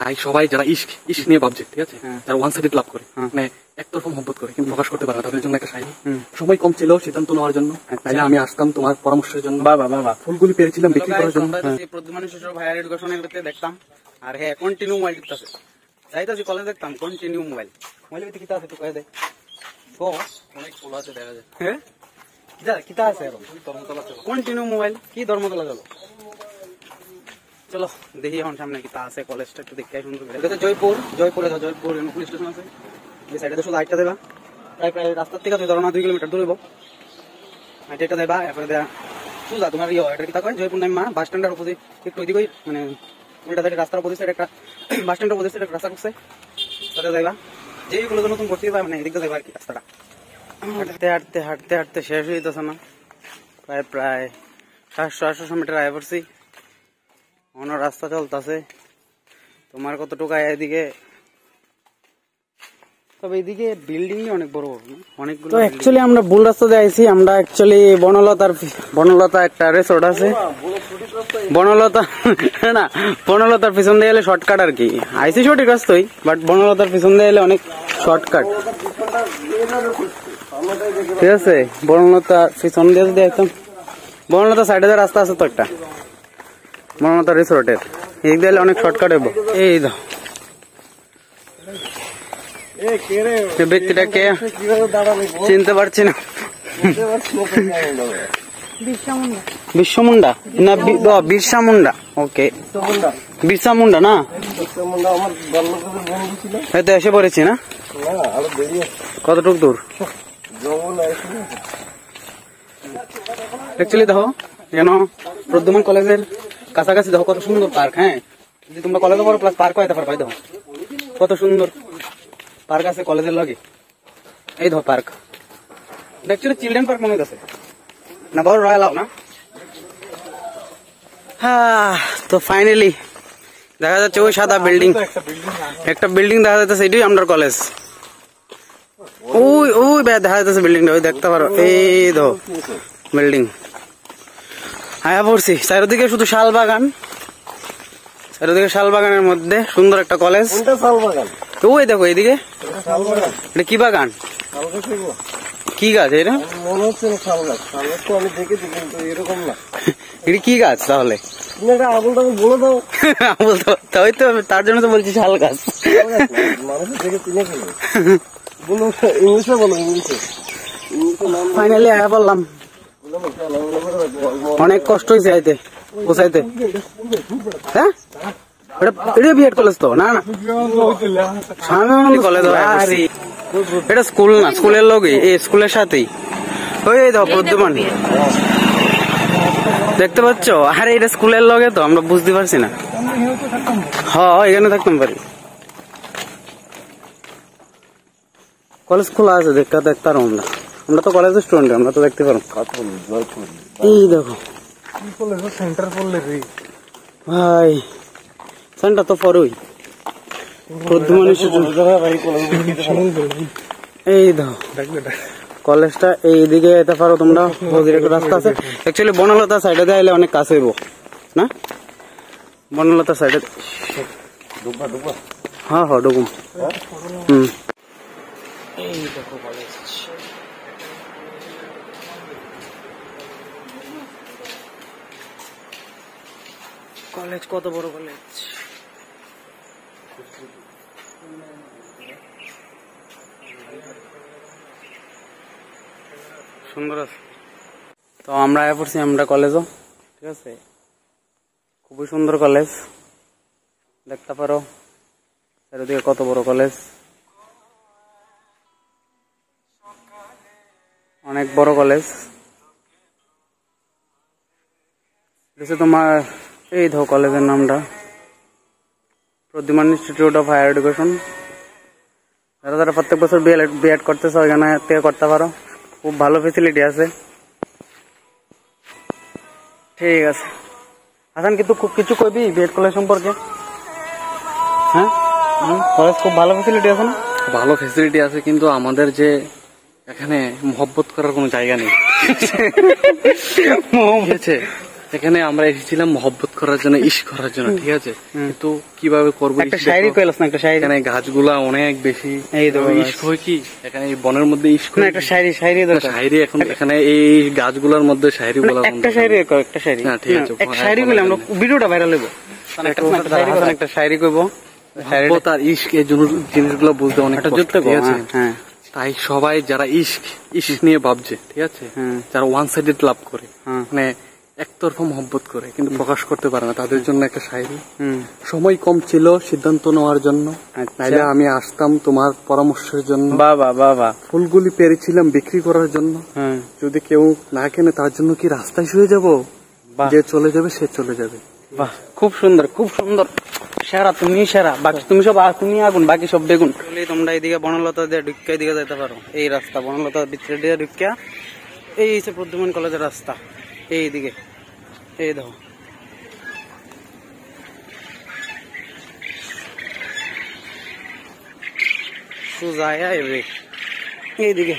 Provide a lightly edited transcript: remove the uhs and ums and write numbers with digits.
ভাই সবাই যারা ইস্ক ইস্ক নিয়ে ভাবছে, ঠিক আছে, যারা ওয়ান সাইডেড লাভ করে, মানে একতরফা মহব্বত করে কিন্তু প্রকাশ করতে পারে না, তাদের জন্য একটা শায়রি। সময় কম ছিল সিদ্ধান্ত নেওয়ার জন্য, তাইলে আমি আসতাম তোমার পরামর্শের জন্য। বাবা বাবা ফুলগুলি পেরেছিলাম বিক্রি করার জন্য। প্রদ্যুম্ন শিশু ভাইয়ের এডুকেশন দেখতাম, আর হ্যাঁ কন্টিনিউ মোবাইল টিপতেছে। যাইতাছি কলেজ দেখতাম কন্টিনিউ মোবাইল ভিতরে কিতা আছে তো কয়ে দেয় তো অনেক ফুল আছে দেখা যায়। হ্যাঁ যা কিতা আছে এখন কন্টিনিউ মোবাইল কি ধর্মতলা গেল। চলো দেখি এখন সামনে কিতা আছে, কলেজটা একটু দেখতে সুন্দর। এটা তো জয়পুর, জয়পুরে জয়পুর পুলিশ স্টেশন আছে, এই সাইডে তো শুধু হাইটটা দেবা, প্রায় প্রায় রাস্তার থেকে তুই ধরো না 2 কিলোমিটার দূর হইব, হাইটটা দেবা। এরপরে দেয়া সুজা তোমার এটা কিতা কয় জয়পুর নামা বাস স্ট্যান্ডের অপোজিট একটু ওইদিকে, মানে উল্টা সাইডে রাস্তার অপোজিট সাইডে একটা বাস স্ট্যান্ডের অপোজিট সাইডে রাস্তা করছে, সেটা যাইবা। যেইগুলো তো নতুন করতে যাবা মানে এদিকে যাইবা আর কি। রাস্তাটা হাঁটতে হাঁটতে হাঁটতে হাঁটতে শেষ হয়ে যেতেছে না, প্রায় প্রায় 700-800 মিটার আয় পড়ছি। অন্য রাস্তা চলতেছে তোমার কতটুকু এদিকে, তবে এদিকে বিল্ডিং অনেক বড় বড় অনেকগুলো। তো অ্যাকচুয়ালি আমরা ভুল রাস্তা দিয়ে আইছি। আমরা অ্যাকচুয়ালি বনলতা একটা রিসোর্ট আছে, বনলতা না বনলতার পিছন দিয়ে এলে শর্টকাট আর কি। আইসি সঠিক রাস্তাই, বাট বনলতার পিছন দিয়ে এলে অনেক শর্টকাট, ঠিক আছে। বনলতা পিছন দিয়ে যদি একদম বনলতা সাইডে রাস্তা আছে তো একটা বনলতা রিসোর্টের, এই দিয়ে এলে অনেক শর্টকাট হইব। এই ব্যক্তিটাকে চিনতে পারছি না, বিরসা মুন্ডা না বিরসা মুন্ডা, ওকে বিরসা মুন্ডা না, হয়তো এসে পড়েছি না। কতটুকু দূর অ্যাকচুয়ালি দেখো যেন প্রদ্যুম্ন কলেজের কাছাকাছি দেখো কত সুন্দর পার্ক। হ্যাঁ যদি তোমরা কলেজে পড়ো প্লাস পার্ক হইতে পারবে, দেখো কত সুন্দর পার্ক আছে কলেজের লগে। এই দেখো পার্ক, অ্যাকচুয়ালি চিলড্রেন পার্ক মনে হইতেছে না, বড় রয়্যাল না। হ্যাঁ তো ফাইনালি দেখা যাচ্ছে ওই সাদা বিল্ডিং, একটা বিল্ডিং দেখা যাচ্ছে, এটাই আমাদের কলেজ। ওই ওই দেখা যাচ্ছে বিল্ডিংটা, ওই দেখতে পারো, এই দেখো বিল্ডিং। আয়া পড়ছি চারিদিকে শুধু শাল বাগান, চারিদিকে শাল বাগানের মধ্যে সুন্দর একটা কলেজ। ওই দেখো এইদিকে এটা কি বাগান, কি গাছ এটা? এটা কি গাছ তাহলে? তাই তো তার জন্য তো বলছি শাল গাছ। ফাইনালি আয়া বললাম, অনেক কষ্ট হয়েছে আইতে পৌঁছাইতে। হ্যাঁ এটা বিএড কলেজ তো না, না কলেজ এটা স্কুল না, স্কুলের লগে এই স্কুলের সাথেই ওই দেখো প্রদ্যুম্ন দেখতে পাচ্ছ। আরে এটা স্কুলের লগে তো আমরা বুঝতে পারছি না। হ্যাঁ এখানে থাকতাম পারি, কলেজ খোলা আছে দেখতে দেখতে আমরা, আমরা তো কলেজের স্টুডেন্ট, আমরা তো দেখতে পারো। এই দেখো সেন্টার পড়লে ভাই, সেন্টার তো পরই প্রদ্যুম্ন। এই দেখো কলেজটা এইদিকে যেতে পারো তোমরা, ওদিকে একটা রাস্তা আছে। অ্যাকচুয়ালি বনলতা সাইডে দিয়ে অনেক কাছে হইব না, বনলতা সাইডে। হ্যাঁ হ্যাঁ ডুবুম। এই দেখো কলেজ, কলেজ কত বড় কলেজ, সুন্দর আছে। তো আমরা আয়া পড়ছি আমরা কলেজও, ঠিক আছে, খুবই সুন্দর কলেজ দেখতে পারো চারিদিকে কত বড় কলেজ, অনেক বড় কলেজ। তোমার এই ধো কলেজের নামটা Pradyumna institute of higher education. যারা যারা প্রত্যেক বছর বিএড করতেছে ওইখানে থেকে করতে পারো, খুব ভালো ফেসিলিটি আছে। ঠিক আছে হাসান, কিন্তু খুব কিছু কইবি বিএড কলেজ সম্পর্কে? হ্যাঁ কলেজ খুব ভালো ফেসিলিটি আছে না? ভালো ফেসিলিটি আছে, কিন্তু আমাদের যে এখানে মহব্বত করার কোনো জায়গা নেই। এখানে আমরা এসেছিলাম মহব্বত করার জন্য, ইশ করার জন্য, ঠিক আছে? কিন্তু কিভাবে করবো? একটা শায়রি কইলাস না, একটা শায়রি। এখানে গাছগুলা অনেক বেশি, এই দেখো ইস্ক হয় কি এখানে এই বনের মধ্যে ইস্ক না, একটা শায়রি, শায়রি দরকার। শায়রি এখন এখানে এই গাছগুলোর মধ্যে শায়রি বলা একটা শায়রি কই, একটা শায়রি। না ঠিক আছে, এক শায়রি কইলে আমরা ভিডিওটা ভাইরাল হইব। একটা শায়রি কইবো, মহব্বত আর ইস্ক এই জিনিসগুলো বুঝতে অনেক একটা কষ্ট, যুক্ত ঠিক আছে? হ্যাঁ তাই সবাই যারা ইস্ক নিয়ে ভাবছে, ঠিক আছে, যারা ওয়ান সাইডেড লাভ করে, মানে একতরফা মহব্বত করে কিন্তু প্রকাশ করতে পারে না, তাদের জন্য একটা শায়রি। সময় কম ছিল সিদ্ধান্ত নেওয়ার জন্য, নাইলে আমি আসতাম তোমার পরামর্শের জন্য। বাবা বাবা। ফুলগুলি পেরেছিলাম বিক্রি করার জন্য, যদি কেউ না কেনে তার জন্য কি রাস্তায় শুয়ে যাব? যে চলে যাবে সে চলে যাবে। বাহ, খুব সুন্দর, খুব সুন্দর। সেরা, তুমি সেরা। বাকি তুমি সব, তুমি আগুন, বাকি সব বেগুন। তোমরা এইদিকে বনলতা দিয়ে ঢুকিয়ে দিকে যেতে পারো। এই রাস্তা বনলতা ভিতরে দিয়ে ঢুকিয়া, এই হচ্ছে প্রদ্যুমান কলেজের রাস্তা। এইদিকে এই দেখো, সোজা এইদিকে